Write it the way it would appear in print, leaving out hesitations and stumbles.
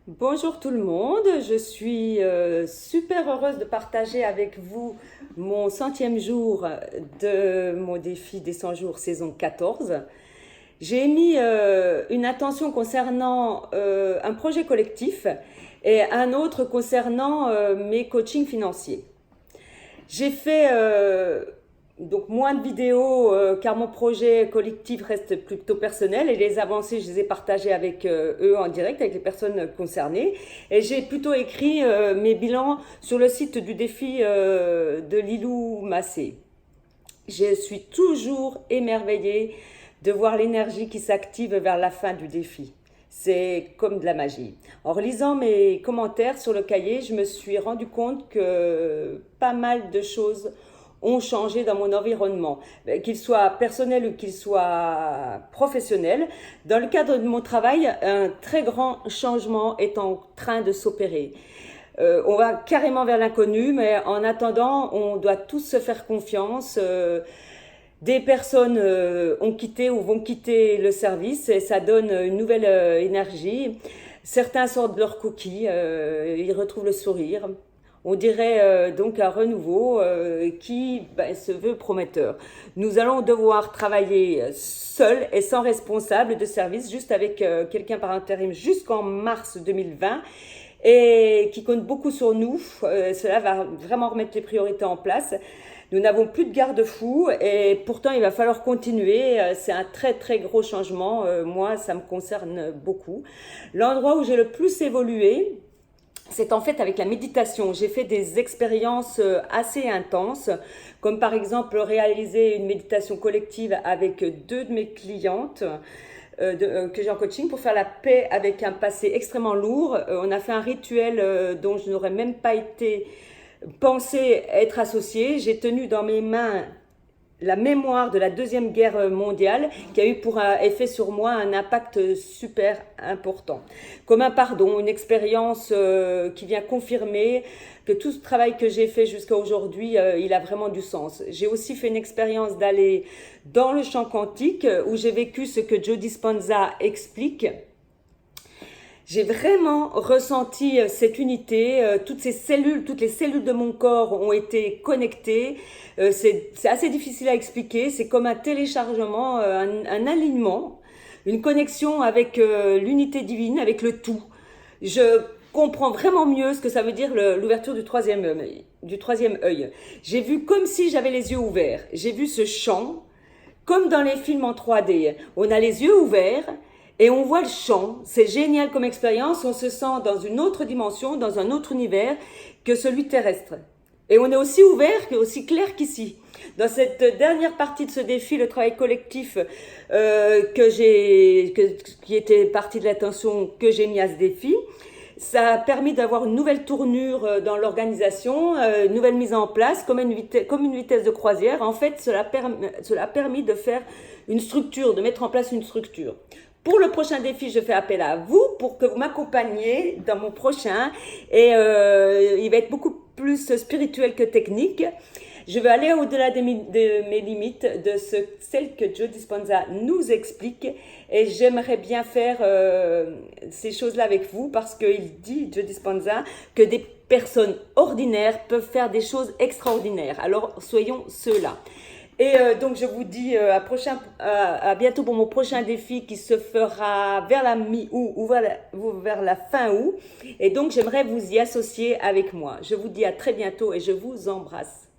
Bonjour tout le monde, je suis super heureuse de partager avec vous mon centième jour de mon défi des 100 jours saison 14. J'ai mis une attention concernant un projet collectif et un autre concernant mes coachings financiers. J'ai fait donc moins de vidéos car mon projet collectif reste plutôt personnel et les avancées je les ai partagées avec eux en direct avec les personnes concernées et j'ai plutôt écrit mes bilans sur le site du défi de Lilou Massé. Je suis toujours émerveillée de voir l'énergie qui s'active vers la fin du défi. C'est comme de la magie. En relisant mes commentaires sur le cahier, je me suis rendu compte que pas mal de choses ont changé dans mon environnement, qu'il soit personnel ou qu'il soit professionnel. Dans le cadre de mon travail, un très grand changement est en train de s'opérer. On va carrément vers l'inconnu, mais en attendant, on doit tous se faire confiance. Des personnes ont quitté ou vont quitter le service et ça donne une nouvelle énergie. Certains sortent de leur coquille, ils retrouvent le sourire. On dirait donc un renouveau qui se veut prometteur. Nous allons devoir travailler seuls et sans responsable de service, juste avec quelqu'un par intérim jusqu'en mars 2020 et qui compte beaucoup sur nous. Cela va vraiment remettre les priorités en place. Nous n'avons plus de garde-fous et pourtant il va falloir continuer. C'est un très très gros changement. Moi, ça me concerne beaucoup. L'endroit où j'ai le plus évolué, c'est en fait avec la méditation. J'ai fait des expériences assez intenses, comme par exemple réaliser une méditation collective avec deux de mes clientes que j'ai en coaching pour faire la paix avec un passé extrêmement lourd. On a fait un rituel dont je n'aurais même pas été pensé être associée. J'ai tenu dans mes mains la mémoire de la Deuxième Guerre mondiale qui a eu pour effet sur moi un impact super important. Comme un pardon, une expérience qui vient confirmer que tout ce travail que j'ai fait jusqu'à aujourd'hui, il a vraiment du sens. J'ai aussi fait une expérience d'aller dans le champ quantique où j'ai vécu ce que Joe Dispenza explique. J'ai vraiment ressenti cette unité, toutes les cellules de mon corps ont été connectées. C'est assez difficile à expliquer, c'est comme un téléchargement, un alignement, une connexion avec l'unité divine, avec le tout. Je comprends vraiment mieux ce que ça veut dire l'ouverture du troisième œil. J'ai vu comme si j'avais les yeux ouverts. J'ai vu ce champ, comme dans les films en 3D. On a les yeux ouverts et on voit le champ. C'est génial comme expérience. On se sent dans une autre dimension, dans un autre univers que celui terrestre. Et on est aussi ouvert, aussi clair qu'ici. Dans cette dernière partie de ce défi, le travail collectif qui était partie de l'attention que j'ai mis à ce défi, ça a permis d'avoir une nouvelle tournure dans l'organisation, une nouvelle mise en place, comme une vitesse de croisière. En fait, cela a permis de faire une structure, de mettre en place une structure. Pour le prochain défi, je fais appel à vous pour que vous m'accompagniez dans mon prochain. Et il va être beaucoup plus spirituel que technique. Je vais aller au-delà de mes limites, de celles que Joe Dispenza nous explique. Et j'aimerais bien faire ces choses-là avec vous parce qu'il dit, Joe Dispenza, que des personnes ordinaires peuvent faire des choses extraordinaires. Alors, soyons ceux-là. Et donc je vous dis à bientôt pour mon prochain défi qui se fera vers la mi-août ou vers la fin août. Et donc j'aimerais vous y associer avec moi. Je vous dis à très bientôt et je vous embrasse.